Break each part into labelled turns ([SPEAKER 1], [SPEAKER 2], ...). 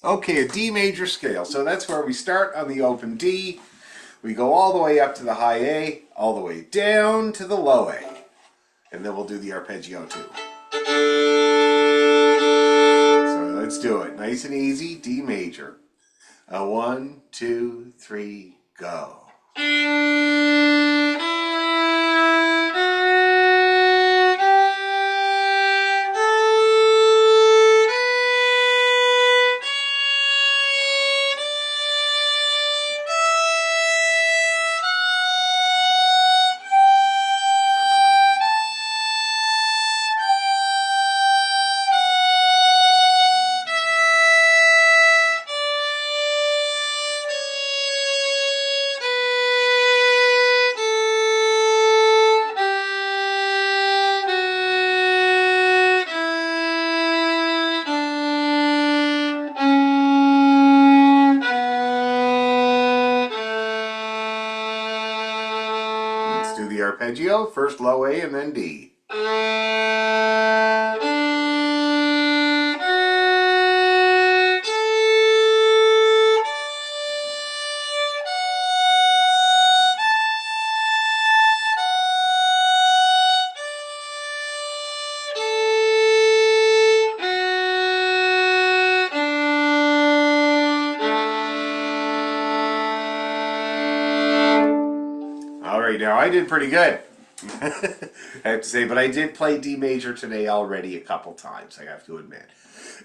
[SPEAKER 1] Okay, a D major scale. So that's where we start on the open D. We go all the way up to the high A, all the way down to the low A. And then we'll do the arpeggio too. So let's do it. Nice and easy, D major. A 1, 2, 3, go. Let's do the arpeggio. First low A and then D. All right, now I did pretty good. I have to say, but I did play D major today already a couple times, I have to admit.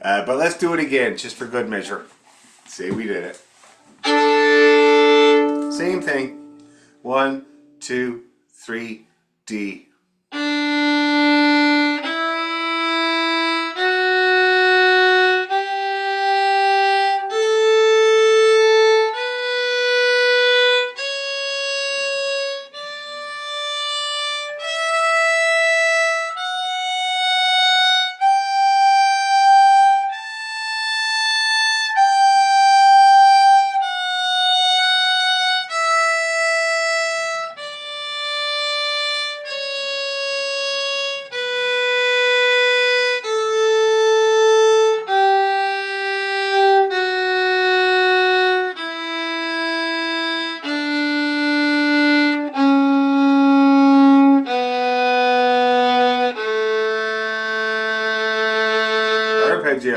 [SPEAKER 1] But let's do it again, just for good measure. Say we did it. Same thing. 1, 2, 3, D. Arpeggio.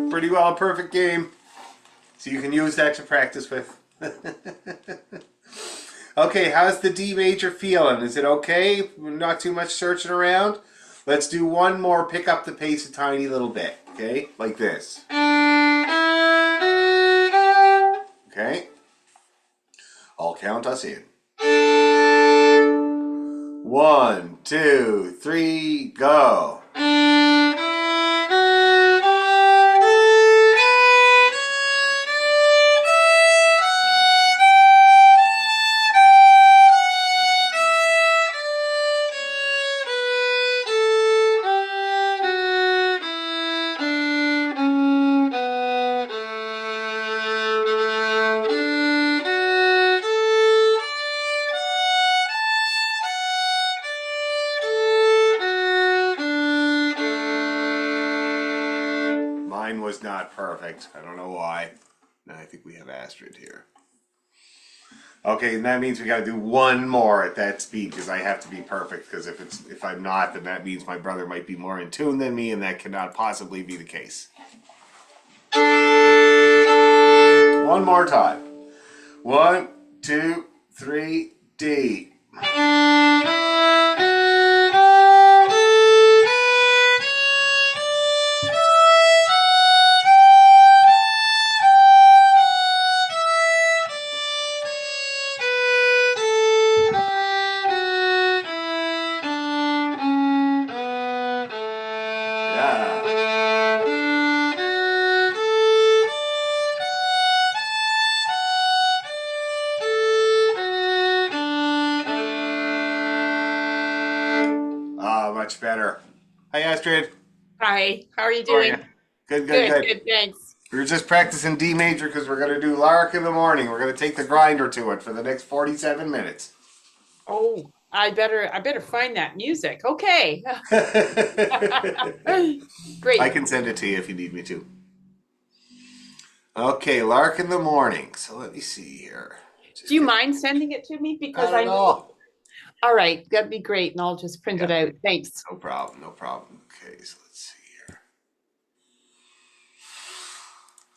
[SPEAKER 1] Pretty well a perfect game. So you can use that to practice with. Okay, how's the D major feeling? Is it okay? Not too much searching around? Let's do one more, pick up the pace a tiny little bit. Okay, like this. Okay, I'll count us in. 1, 2, 3, go. Mine was not perfect. I don't know why. No, I think we have Astrid here. Okay, and that means we got to do one more at that speed because I have to be perfect. Because if I'm not, then that means my brother might be more in tune than me, and that cannot possibly be the case. One more time. 1, 2, 3, D. much better. Hi, Astrid.
[SPEAKER 2] Hi, how are you
[SPEAKER 1] How are you?
[SPEAKER 2] doing?
[SPEAKER 1] Good, good,
[SPEAKER 2] Good,
[SPEAKER 1] good.
[SPEAKER 2] good, thanks.
[SPEAKER 1] We were just practicing D major because we're going to do Lark in the morning. We're going to take the grinder to it for the next 47 minutes.
[SPEAKER 2] Oh, I better find that music. Okay.
[SPEAKER 1] I
[SPEAKER 2] Great.
[SPEAKER 1] can send it to you if you need me to. Okay, Lark in the morning. So let me see here.
[SPEAKER 2] Do
[SPEAKER 1] Just
[SPEAKER 2] you
[SPEAKER 1] get,
[SPEAKER 2] mind sending it to me? Because
[SPEAKER 1] not
[SPEAKER 2] I
[SPEAKER 1] at
[SPEAKER 2] know.
[SPEAKER 1] all.
[SPEAKER 2] All right, that'd be great, and I'll just print
[SPEAKER 1] Yeah,
[SPEAKER 2] it out. Thanks.
[SPEAKER 1] no problem, no problem. Okay, so let's see here.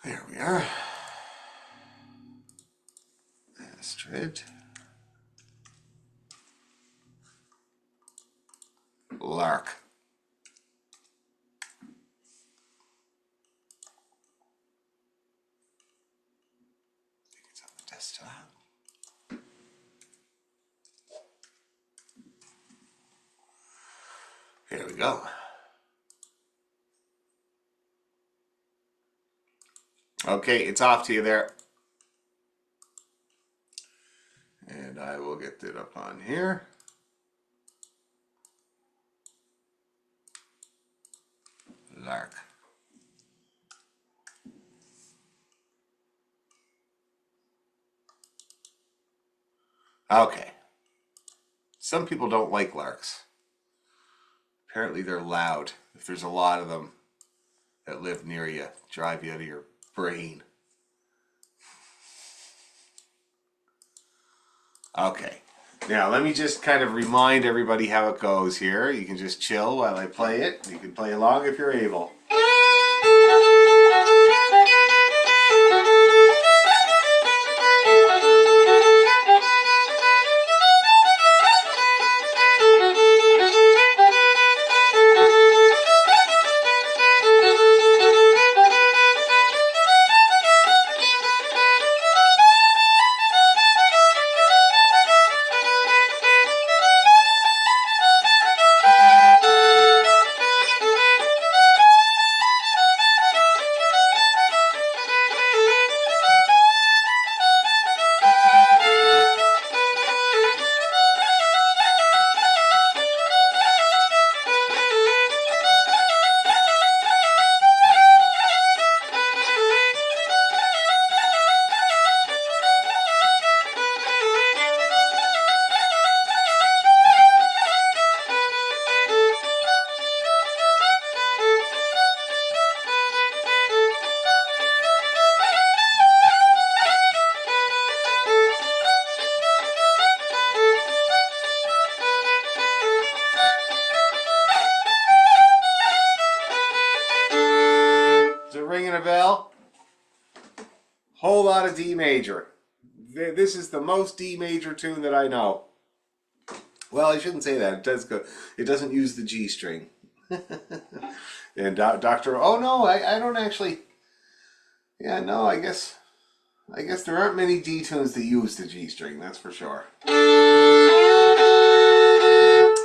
[SPEAKER 1] There we are. Astrid. Lark. I think it's on the desktop. Here we go. Okay, it's off to you there. And I will get it up on here. Lark. Okay. Some people don't like larks. Apparently they're loud. If there's a lot of them that live near you, drive you out of your brain. Okay. Now let me just kind of remind everybody how it goes here. You can just chill while I play it. You can play along if you're able. Is it ringing a bell? Whole lot of D major. This is the most D major tune that I know. Well, I shouldn't say that. It does go. It doesn't use the G string. And Doctor. Oh no, I don't actually. Yeah, no. I guess there aren't many D tunes that use the G string. That's for sure.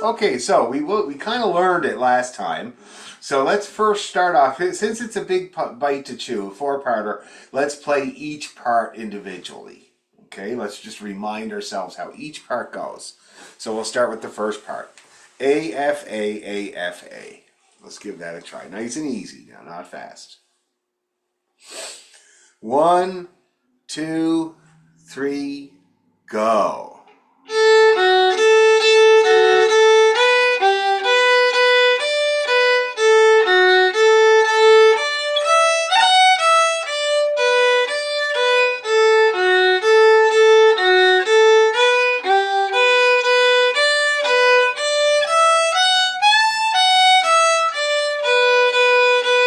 [SPEAKER 1] Okay, so we kind of learned it last time. So let's first start off, since it's a big bite to chew, a four-parter, let's play each part individually. Okay, let's just remind ourselves how each part goes. So we'll start with the first part. A, F, A, F, A. Let's give that a try. Nice and easy now, not fast. 1, 2, 3, go.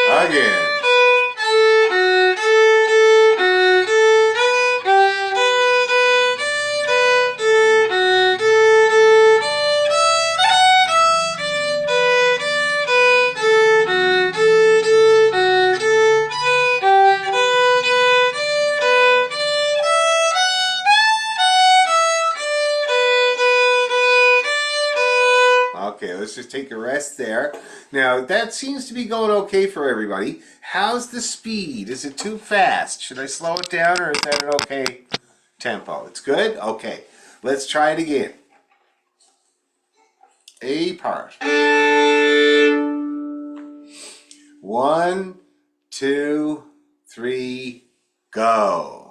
[SPEAKER 1] Again. Okay, let's just take a rest there. Now, that seems to be going okay for everybody. How's the speed? Is it too fast? Should I slow it down, or is that an okay tempo? It's good? Okay, let's try it again. A part. 1, 2, 3, go.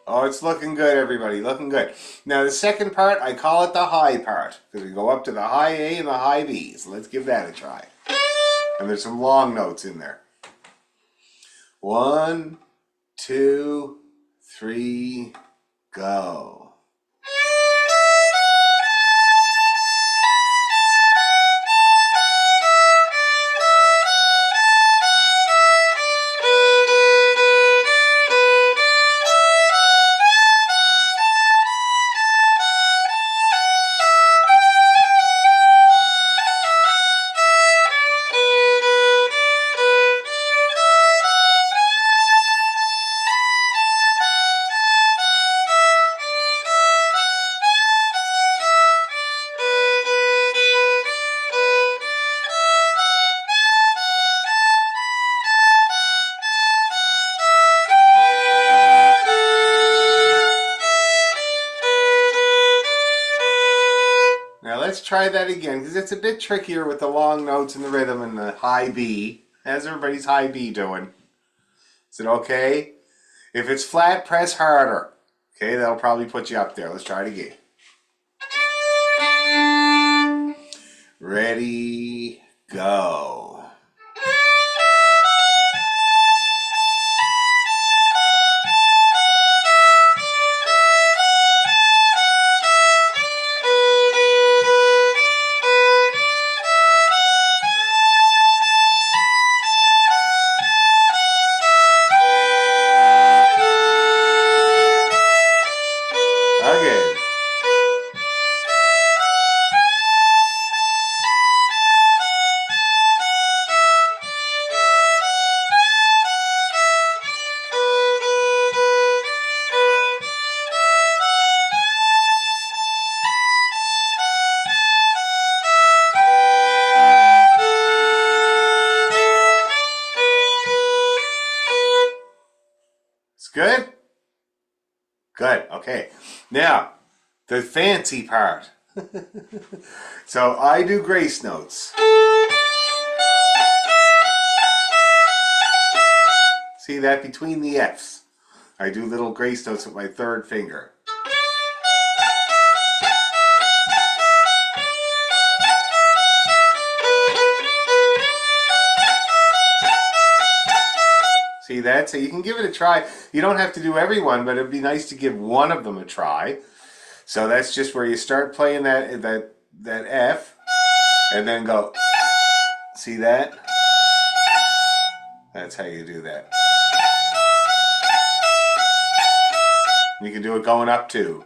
[SPEAKER 1] Oh, it's looking good, everybody. Looking good. Now, the second part, I call it the high part because we go up to the high A and the high B. So let's give that a try. And there's some long notes in there. 1, 2, 3, go. Now let's try that again because it's a bit trickier with the long notes and the rhythm and the high B. How's everybody's high B doing? Is it okay? If it's flat, press harder. Okay, that'll probably put you up there. Let's try it again. Ready, go. Again. It's good? Good, okay. Now, the fancy part. So I do grace notes. See that between the F's? I do little grace notes with my third finger. See that? So you can give it a try. You don't have to do every one, but it'd be nice to give one of them a try. So that's just where you start playing that F, and then go. See that? That's how you do that. You can do it going up too.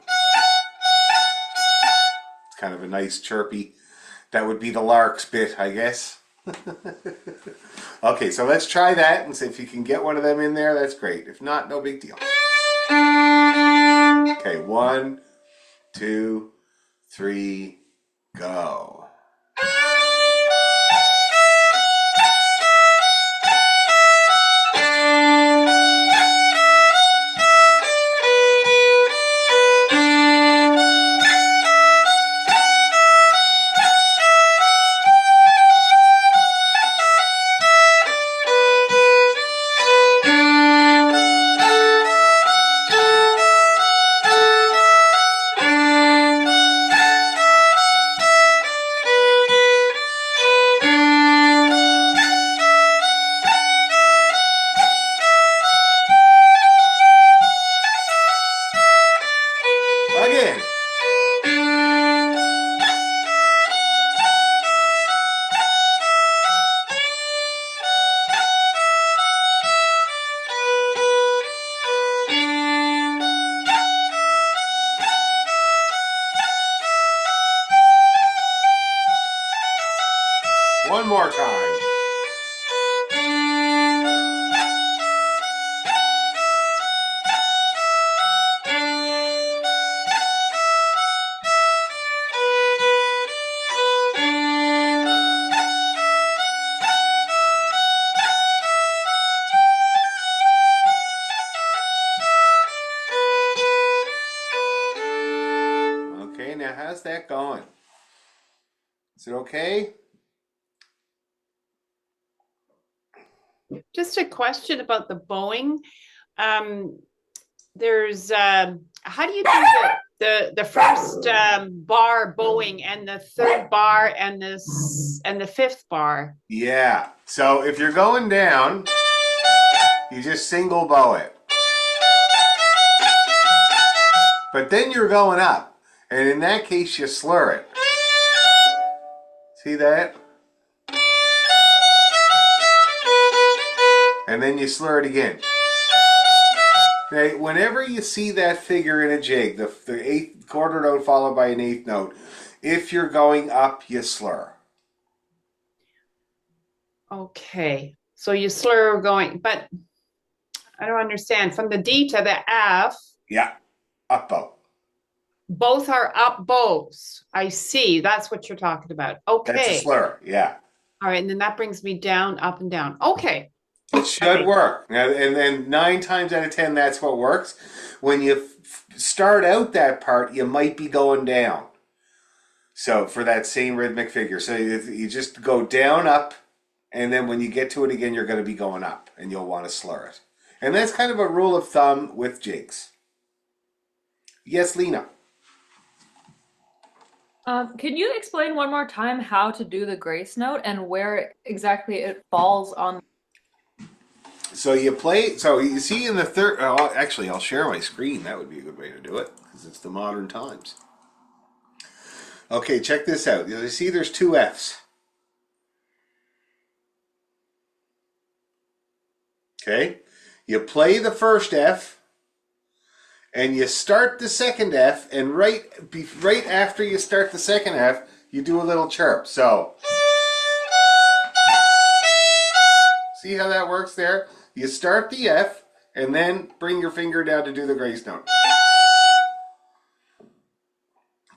[SPEAKER 1] It's kind of a nice chirpy. That would be the lark's bit, I guess. Okay, so let's try that and see if you can get one of them in there. That's great. If not, no big deal. Okay, 1, 2, 3, go. Again. more time. Okay, now how's that going? Is it okay?
[SPEAKER 2] Just a question about the bowing. There's how do you do the first bar bowing and the third bar and the fifth bar?
[SPEAKER 1] Yeah. So if you're going down, you just single bow it. But then you're going up. And in that case, you slur it. See that? And then you slur it again. Okay, whenever you see that figure in a jig, the eighth quarter note followed by an eighth note, if you're going up, you slur.
[SPEAKER 2] Okay, so you slur going, but I don't understand. From the D to the F,
[SPEAKER 1] Yeah, up bow.
[SPEAKER 2] both are up bows. I see. That's what you're talking about.
[SPEAKER 1] That's a
[SPEAKER 2] Okay.
[SPEAKER 1] slur, yeah.
[SPEAKER 2] All right, and then that brings me down, up, and down. Okay.
[SPEAKER 1] It should work. And then 9 times out of 10, that's what works. When you start out that part, you might be going down. So for that same rhythmic figure. So you just go down, up, and then when you get to it again, you're going to be going up, and you'll want to slur it. And that's kind of a rule of thumb with jigs. Yes, Lena.
[SPEAKER 3] Can you explain one more time how to do the grace note and where exactly it falls on?
[SPEAKER 1] So you play, so you see in the third, actually I'll share my screen. That would be a good way to do it because it's the modern times. Okay, check this out. You see there's 2 Fs. Okay, you play the first F and you start the second F, and right after you start the second F, you do a little chirp. So, see how that works there? You start the F, and then bring your finger down to do the grace note.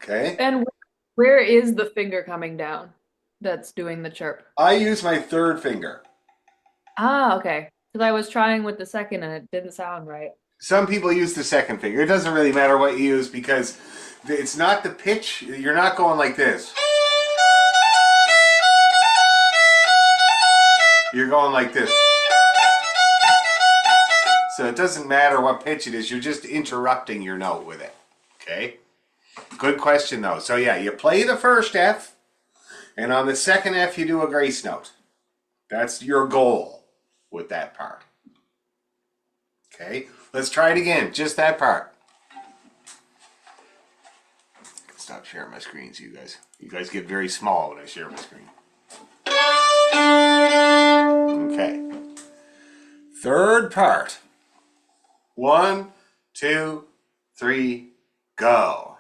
[SPEAKER 1] Okay?
[SPEAKER 3] And where is the finger coming down that's doing the chirp?
[SPEAKER 1] I use my third finger.
[SPEAKER 3] Ah, okay. Because I was trying with the second and it didn't sound right.
[SPEAKER 1] Some people use the second finger. It doesn't really matter what you use because it's not the pitch. You're not going like this. You're going like this. So it doesn't matter what pitch it is. You're just interrupting your note with it. Okay? Good question though. So yeah, you play the first F, and on the second F you do a grace note. That's your goal with that part. Okay? Let's try it again. Just that part. I can stop sharing my screen so you guys get very small when I share my screen. Okay. Third part. 1, 2, 3, go.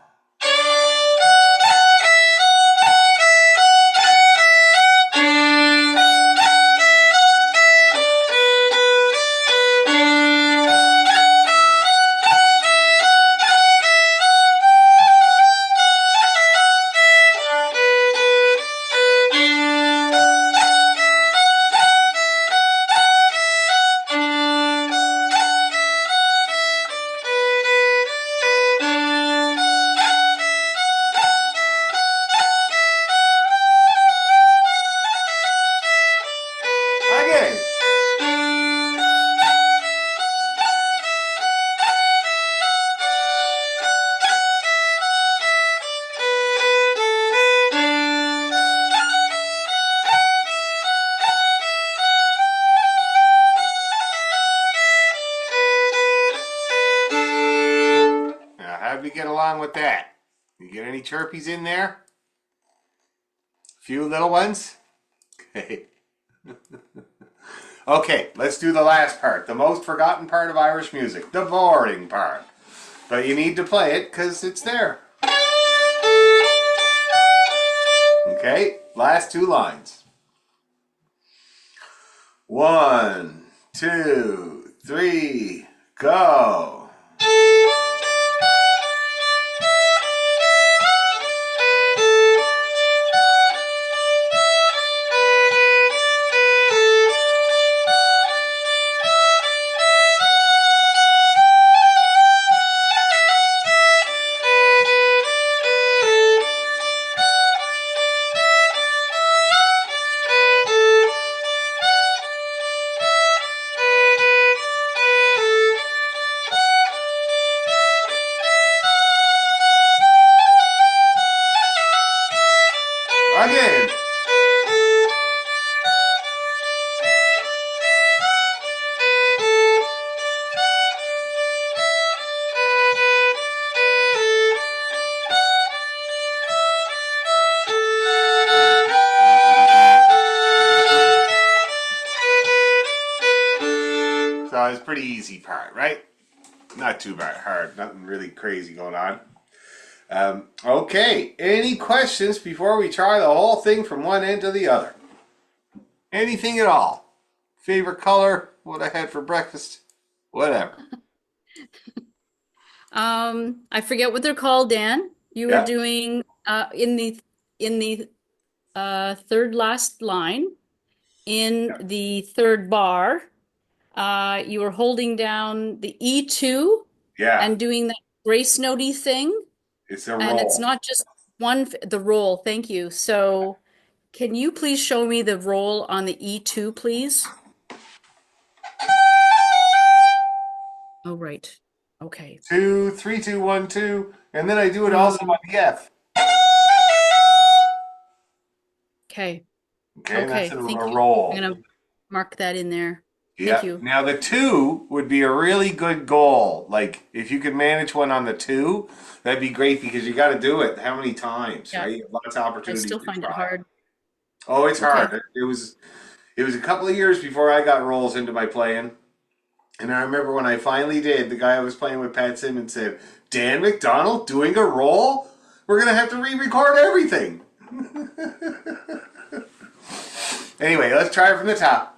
[SPEAKER 1] Again. Now, how'd we get along with that? You get any chirpies in there? Few little ones? Okay. Okay, let's do the last part. The most forgotten part of Irish music. The boring part. But you need to play it because it's there. Okay, last 2 lines. 1, 2, 3, go. Again. So it's a pretty easy part, right? Not too bad, hard, nothing really crazy going on. Okay, any questions before we try the whole thing from one end to the other? Anything at all? Favorite color? What I had for breakfast? Whatever.
[SPEAKER 4] I forget what they're called, Dan. You were
[SPEAKER 1] Yeah.
[SPEAKER 4] doing in the third last line in the third bar. You were holding down the E2
[SPEAKER 1] Yeah,
[SPEAKER 4] and doing that grace notey thing,
[SPEAKER 1] it's a
[SPEAKER 4] and it's
[SPEAKER 1] roll.
[SPEAKER 4] not just the roll. Thank you. So, can you please show me the roll on the E2, please? Oh, right. Okay.
[SPEAKER 1] 2, 3, 2, 1, 2, and then I do it also on the F.
[SPEAKER 4] Okay.
[SPEAKER 1] Okay, and that's
[SPEAKER 4] Okay.
[SPEAKER 1] a
[SPEAKER 4] Thank you.
[SPEAKER 1] roll.
[SPEAKER 4] I'm gonna mark that in there.
[SPEAKER 1] Yeah.
[SPEAKER 4] Thank you.
[SPEAKER 1] Now the 2 would be a really good goal. Like if you could manage one on the 2, that'd be great because you got to do it how many times,
[SPEAKER 4] Yeah.
[SPEAKER 1] right? You have lots of
[SPEAKER 4] I
[SPEAKER 1] opportunities
[SPEAKER 4] still
[SPEAKER 1] to
[SPEAKER 4] find it
[SPEAKER 1] try.
[SPEAKER 4] hard.
[SPEAKER 1] Oh, it's
[SPEAKER 4] Okay.
[SPEAKER 1] hard. It was a couple of years before I got rolls into my playing. And I remember when I finally did, the guy I was playing with, Pat Simmons, said, Dan McDonald doing a roll? We're going to have to re-record everything. Anyway, let's try it from the top.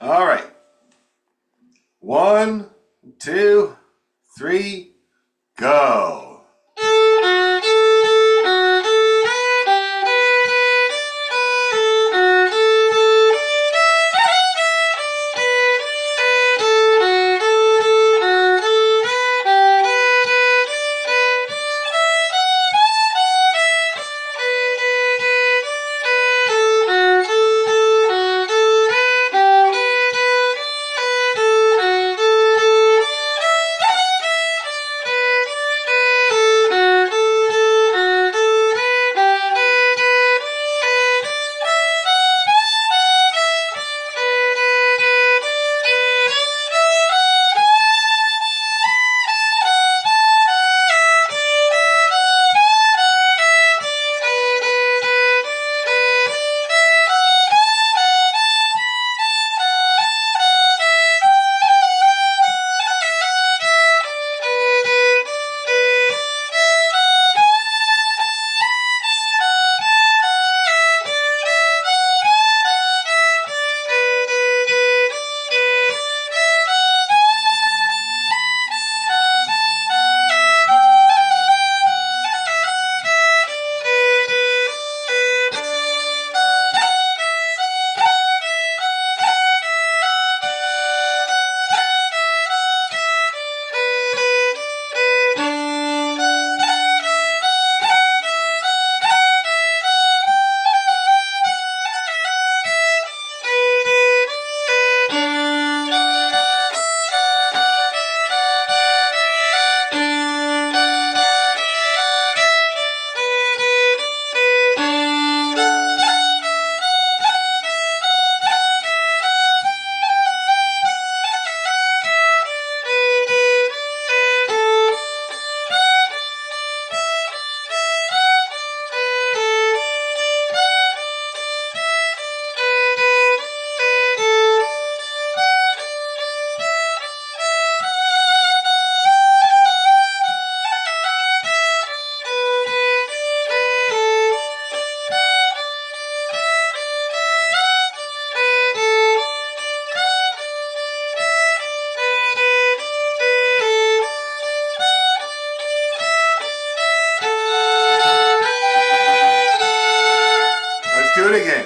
[SPEAKER 1] All right. 1, 2, 3, go. do it again.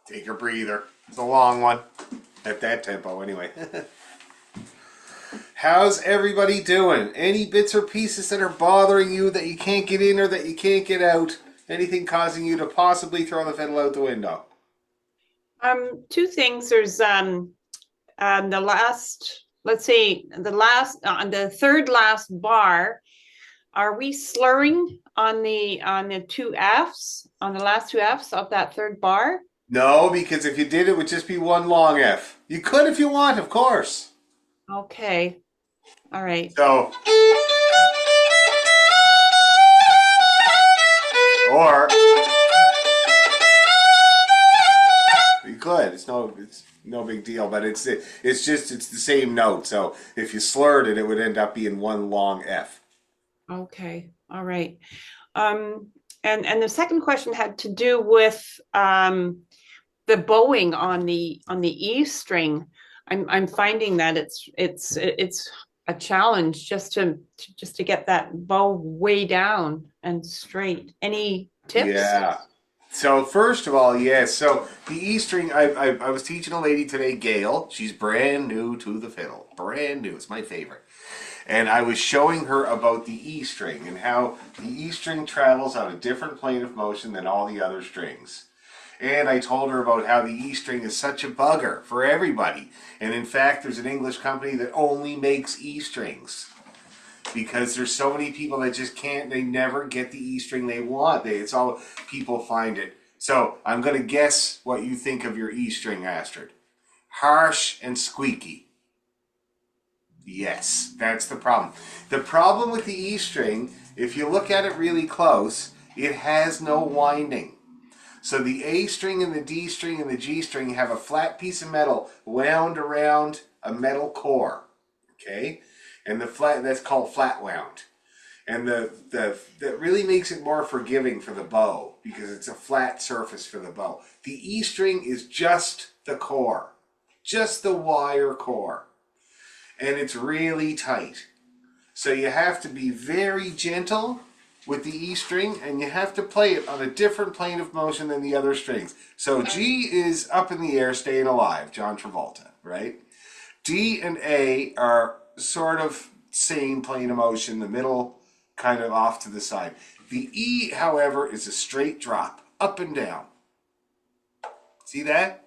[SPEAKER 1] Take a breather. It's a long one. At that tempo, anyway. How's everybody doing? Any bits or pieces that are bothering you that you can't get in or that you can't get out? Anything causing you to possibly throw the fiddle out the window?
[SPEAKER 2] Two things. There's the last, let's say the last on the third last bar. Are we slurring on the two Fs, on the last two Fs of that third bar?
[SPEAKER 1] No, because if you did, it would just be one long F. You could if you want, of course.
[SPEAKER 2] Okay. All right.
[SPEAKER 1] So, or you could. It's no big deal, but it's the same note. So if you slurred it, it would end up being one long F.
[SPEAKER 2] Okay. All right. And the second question had to do with the bowing on the E string. I'm finding that it's a challenge just to get that bow way down and straight. Any tips?
[SPEAKER 1] Yeah. So first of all, yes. So the E string, I was teaching a lady today, Gail. She's brand new to the fiddle. Brand new. It's my favorite. And I was showing her about the E string and how the E string travels on a different plane of motion than all the other strings. And I told her about how the E string is such a bugger for everybody. And in fact, there's an English company that only makes E strings. Because there's so many people that just can't, they never get the E string they want. It's all, people find it. So I'm going to guess what you think of your E string, Astrid. Harsh and squeaky. Yes, that's the problem. The problem with the E string, if you look at it really close, it has no winding. So the A string and the D string and the G string have a flat piece of metal wound around a metal core. Okay? And the flat, that's called flat wound. And that really makes it more forgiving for the bow because it's a flat surface for the bow. The E string is just the core. Just the wire core. and it's really tight. So you have to be very gentle with the E string, and you have to play it on a different plane of motion than the other strings. So G is up in the air, staying alive, John Travolta, right? D and A are sort of same plane of motion, the middle kind of off to the side. The E, however, is a straight drop, up and down. See that?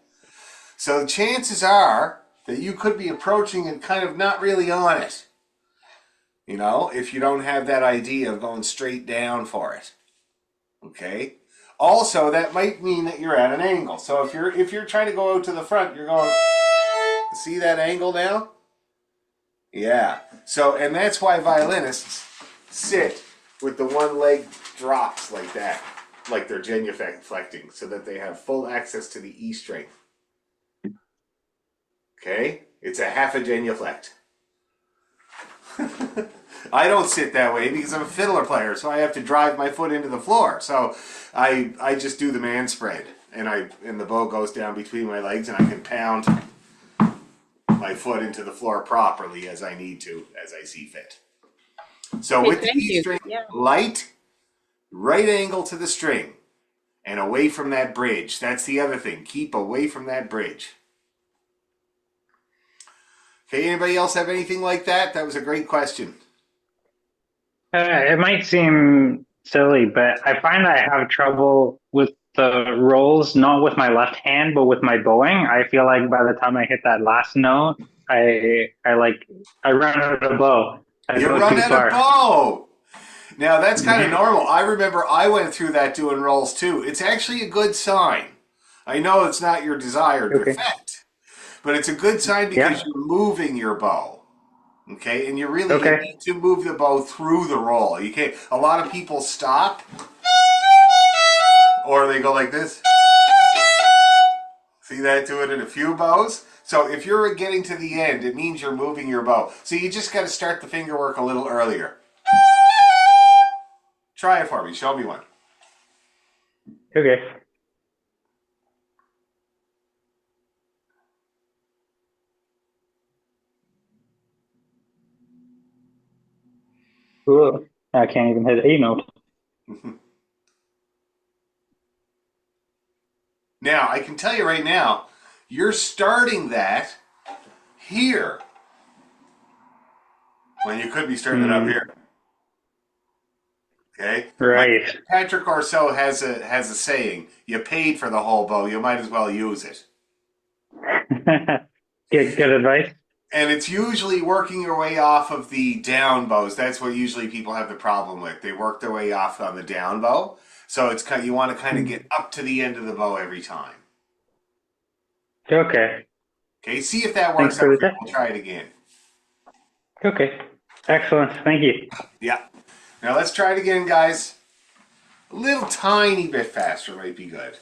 [SPEAKER 1] So the chances are that you could be approaching it kind of not really on it. You know, if you don't have that idea of going straight down for it. Okay? Also, that might mean that you're at an angle. So if you're trying to go out to the front, you're going, see that angle now? Yeah. So, and that's why violinists sit with the one leg drops like that, like they're genuflecting, so that they have full access to the E string. Okay? It's a half a genuflect. I don't sit that way because I'm a fiddler player, so I have to drive my foot into the floor. So I just do the man spread, and the bow goes down between my legs, and I can pound my foot into the floor properly as I need to, as I see fit. So
[SPEAKER 2] Okay,
[SPEAKER 1] with the
[SPEAKER 2] thank
[SPEAKER 1] E
[SPEAKER 2] you.
[SPEAKER 1] string,
[SPEAKER 2] Yeah.
[SPEAKER 1] light, right angle to the string, and away from that bridge. That's the other thing. Keep away from that bridge. Okay, anybody else have anything like that? That was a great question.
[SPEAKER 5] It might seem silly, but I find I have trouble with the rolls, not with my left hand, but with my bowing. I feel like by the time I hit that last note, I run out of bow. I
[SPEAKER 1] You
[SPEAKER 5] go
[SPEAKER 1] run
[SPEAKER 5] too
[SPEAKER 1] out of
[SPEAKER 5] far.
[SPEAKER 1] bow. Now that's kind of normal. I remember I went through that doing rolls too. It's actually a good sign. I know it's not your desired
[SPEAKER 5] Okay.
[SPEAKER 1] effect, but it's a good sign because
[SPEAKER 5] Yeah.
[SPEAKER 1] you're moving your bow. Okay, and you
[SPEAKER 5] Okay.
[SPEAKER 1] need to move the bow through the roll. You can't. A lot of people stop, or they go like this. See that? Do it in a few bows. So if you're getting to the end, it means you're moving your bow. So you just got to start the finger work a little earlier. Try it for me. Show me one.
[SPEAKER 5] Okay. Ooh, I can't even hit A note.
[SPEAKER 1] Now, I can tell you right now, you're starting that here when you could be starting it up here. Okay?
[SPEAKER 5] Right.
[SPEAKER 1] Patrick Orso has a saying, you paid for the whole bow, you might as well use it.
[SPEAKER 5] Good advice.
[SPEAKER 1] And it's usually working your way off of the down bows. That's what usually people have the problem with. They work their way off on the down bow. So it's you want to kind of get up to the end of the bow every time.
[SPEAKER 5] Okay.
[SPEAKER 1] Okay, see if that
[SPEAKER 5] Thanks
[SPEAKER 1] works
[SPEAKER 5] for
[SPEAKER 1] out.
[SPEAKER 5] the tip.
[SPEAKER 1] We'll try it again.
[SPEAKER 5] Okay. Excellent. Thank you.
[SPEAKER 1] Yeah. Now let's try it again, guys. A little tiny bit faster might be good.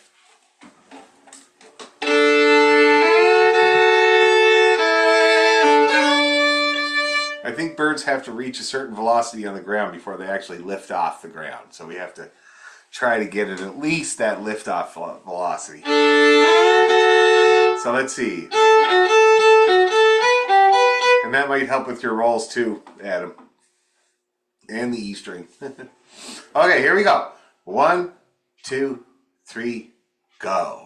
[SPEAKER 1] I think birds have to reach a certain velocity on the ground before they actually lift off the ground. So we have to try to get it at least that liftoff velocity. So let's see. And that might help with your rolls too, Adam. And the E string. Okay, here we go. 1, 2, 3, go.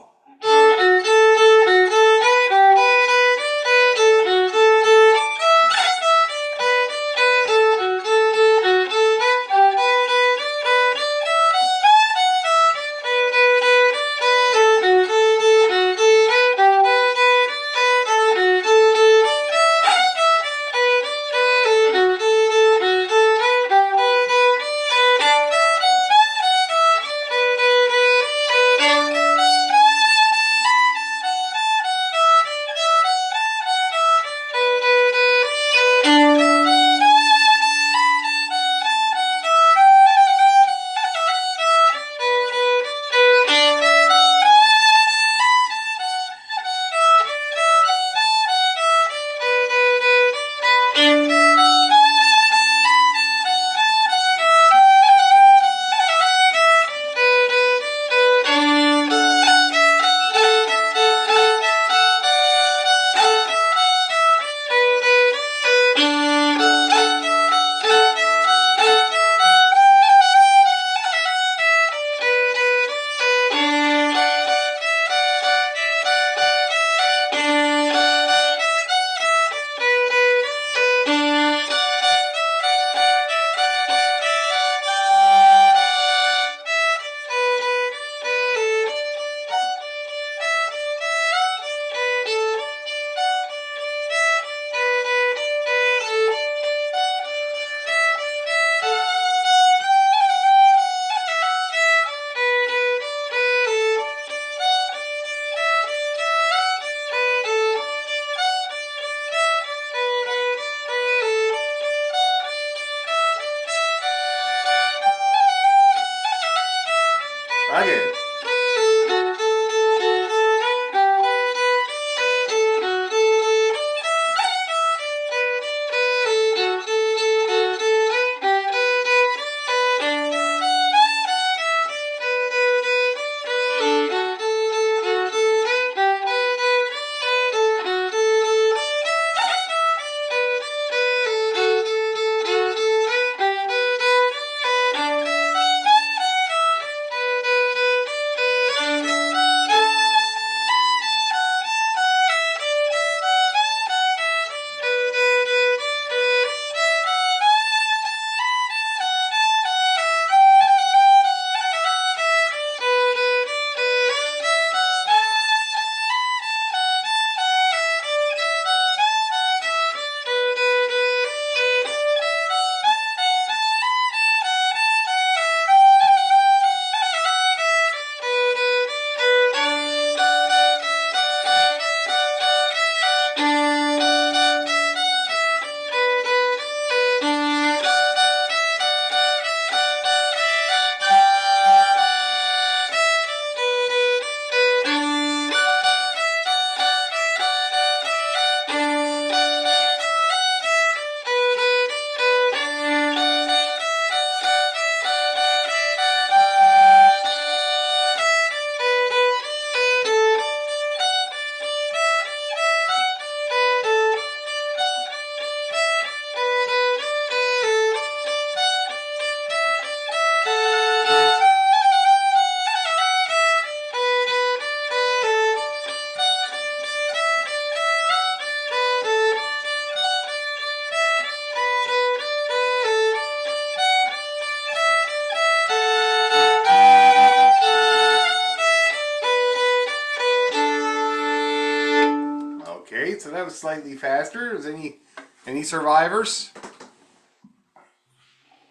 [SPEAKER 1] Great, so that was slightly faster. Was any survivors?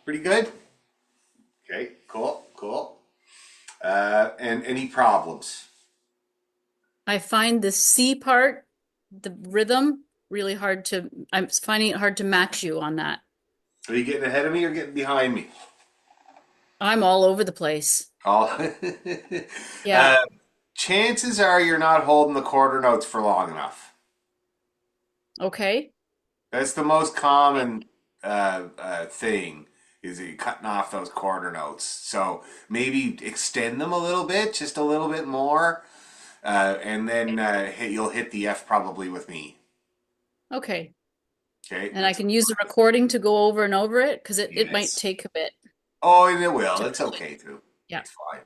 [SPEAKER 1] Pretty good? Okay, cool, cool. And any problems?
[SPEAKER 4] I find the C part, the rhythm, really hard to, I'm finding it hard to match you on that.
[SPEAKER 1] Are you getting ahead of me or getting behind me?
[SPEAKER 4] I'm all over the place.
[SPEAKER 1] Oh.
[SPEAKER 4] Yeah.
[SPEAKER 1] Chances are you're not holding the quarter notes for long enough.
[SPEAKER 4] Okay.
[SPEAKER 1] That's the most common thing is that you're cutting off those quarter notes. So maybe extend them a little bit, just a little bit more, and then you'll hit the F probably with me.
[SPEAKER 4] Okay.
[SPEAKER 1] Okay.
[SPEAKER 4] And I can use the recording to go over and over it because it might
[SPEAKER 1] Yes.
[SPEAKER 4] take a bit.
[SPEAKER 1] Oh, and it will. It's okay too.
[SPEAKER 4] Yeah.
[SPEAKER 1] It's fine.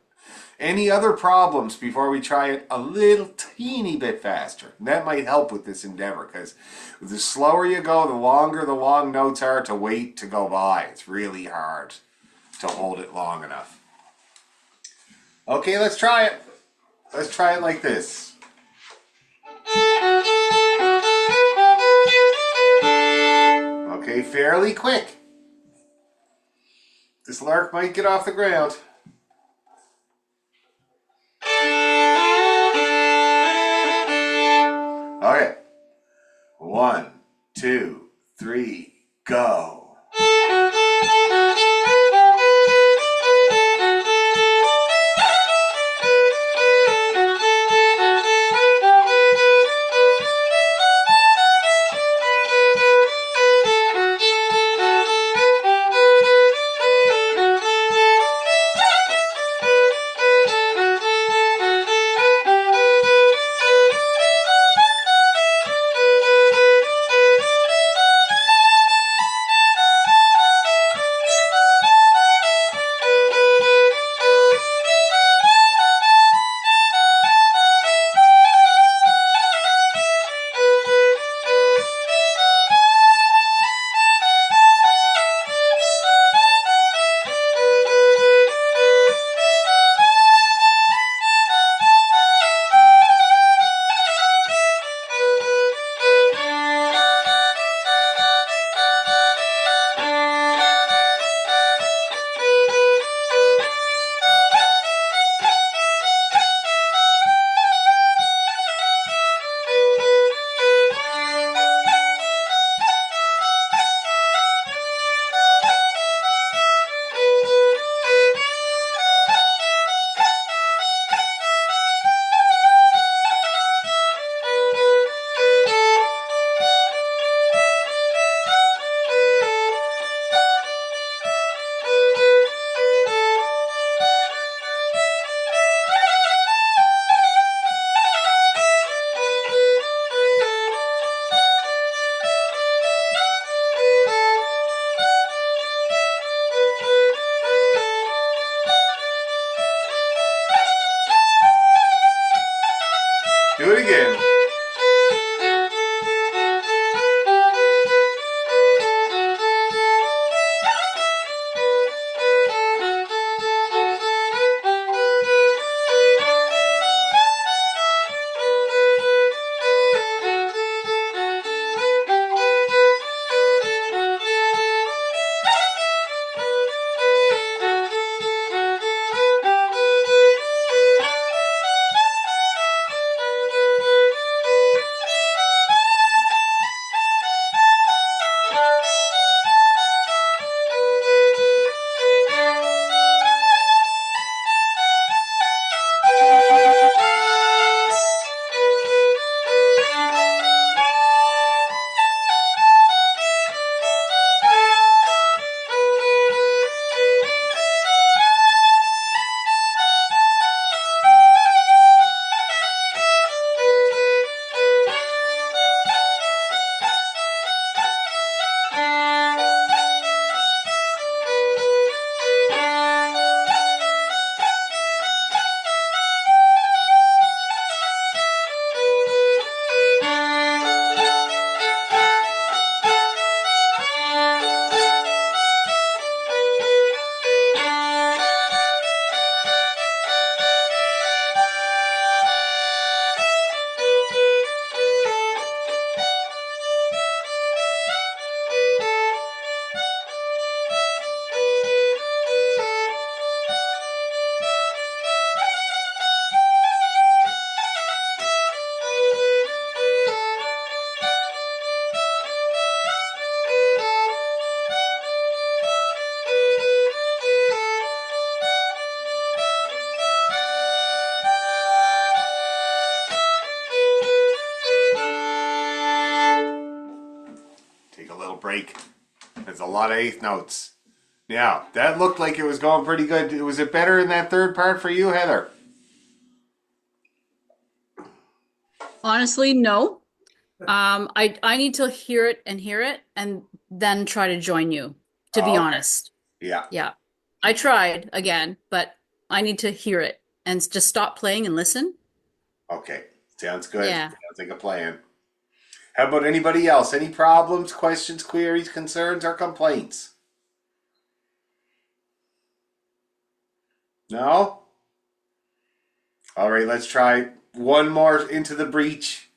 [SPEAKER 1] Any other problems before we try it a little teeny bit faster? That might help with this endeavor because the slower you go, the longer the long notes are to wait to go by. It's really hard to hold it long enough. Okay, let's try it. Let's try it like this. Okay, fairly quick. This lark might get off the ground. Okay. 1, 2, 3, go. Do it again. break. There's a lot of eighth notes. Now, that looked like it was going pretty good. Was it better in that third part for you, Heather?
[SPEAKER 4] Honestly, no. I need to hear it and then try to join you, to be
[SPEAKER 1] Okay.
[SPEAKER 4] honest.
[SPEAKER 1] Yeah.
[SPEAKER 4] Yeah. I tried again, but I need to hear it and just stop playing and listen.
[SPEAKER 1] Okay. Sounds good.
[SPEAKER 4] Yeah.
[SPEAKER 1] Sounds like a plan. How about anybody else? Any problems, questions, queries, concerns, or complaints? No? All right, let's try one more into the breach,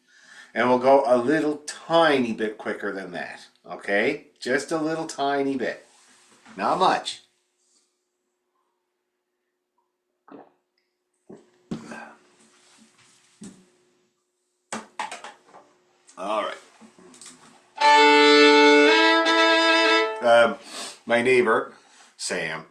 [SPEAKER 1] and we'll go a little tiny bit quicker than that. Okay? Just a little tiny bit. Not much. All right. My neighbor, Sam,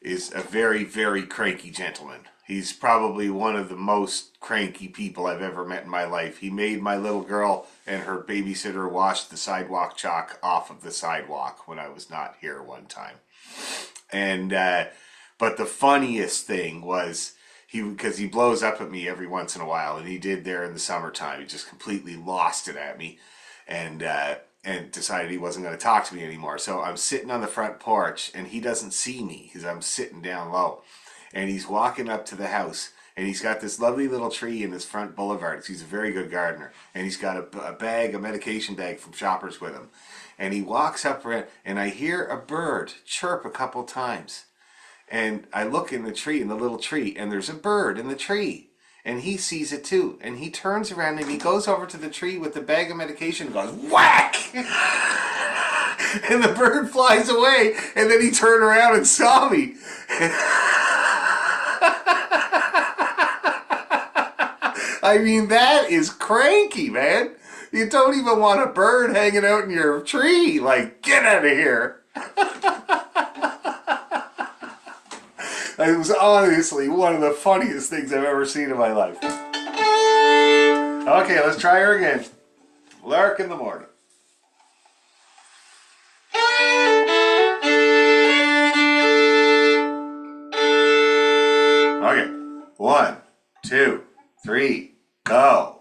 [SPEAKER 1] is a very, very cranky gentleman. He's probably one of the most cranky people I've ever met in my life. He made my little girl and her babysitter wash the sidewalk chalk off of the sidewalk when I was not here one time. And but the funniest thing was because he blows up at me every once in a while, and he did there in the summertime. He just completely lost it at me, and decided he wasn't going to talk to me anymore. So I'm sitting on the front porch, and he doesn't see me because I'm sitting down low, and he's walking up to the house, and he's got this lovely little tree in his front boulevard. He's a very good gardener, and he's got a medication bag from Shoppers with him, and he walks up around, and I hear a bird chirp a couple times. And I look in the tree, in the little tree, and there's a bird in the tree. And he sees it too. And he turns around and he goes over to the tree with the bag of medication and goes, whack! And the bird flies away. And then he turned around and saw me. I mean, that is cranky, man. You don't even want a bird hanging out in your tree. Like, get out of here. It was honestly one of the funniest things I've ever seen in my life. Okay, let's try her again. Lark in the morning. Okay, 1, 2, 3, go.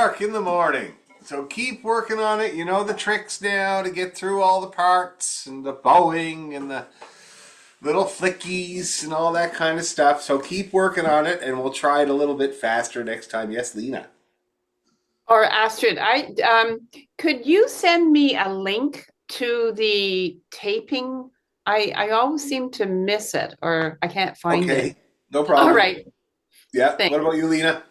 [SPEAKER 1] dark in the morning. So keep working on it. You know the tricks now to get through all the parts and the bowing and the little flickies and all that kind of stuff. So keep working on it, and we'll try it a little bit faster next time. Yes, Lena.
[SPEAKER 2] Or Astrid, could you send me a link to the taping? I always seem to miss it, or I can't find
[SPEAKER 1] Okay,
[SPEAKER 2] it.
[SPEAKER 1] no problem.
[SPEAKER 2] All right.
[SPEAKER 1] Yeah.
[SPEAKER 2] Thanks.
[SPEAKER 1] What about you, Lena?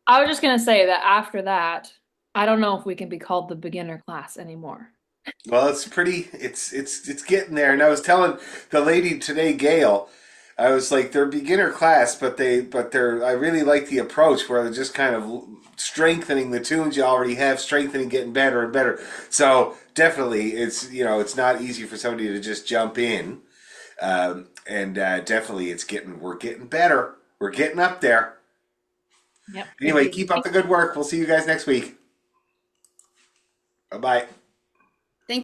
[SPEAKER 3] I was just gonna say that after that, I don't know if we can be called the beginner class anymore.
[SPEAKER 1] Well, it's getting there. And I was telling the lady today, Gail, I was like, they're beginner class, but I really like the approach where they're just kind of strengthening the tunes you already have, strengthening, getting better and better. So definitely, it's not easy for somebody to just jump in, and definitely we're getting better. We're getting up there.
[SPEAKER 3] Yep.
[SPEAKER 1] Anyway, keep up the good work. We'll see you guys next week. Bye bye.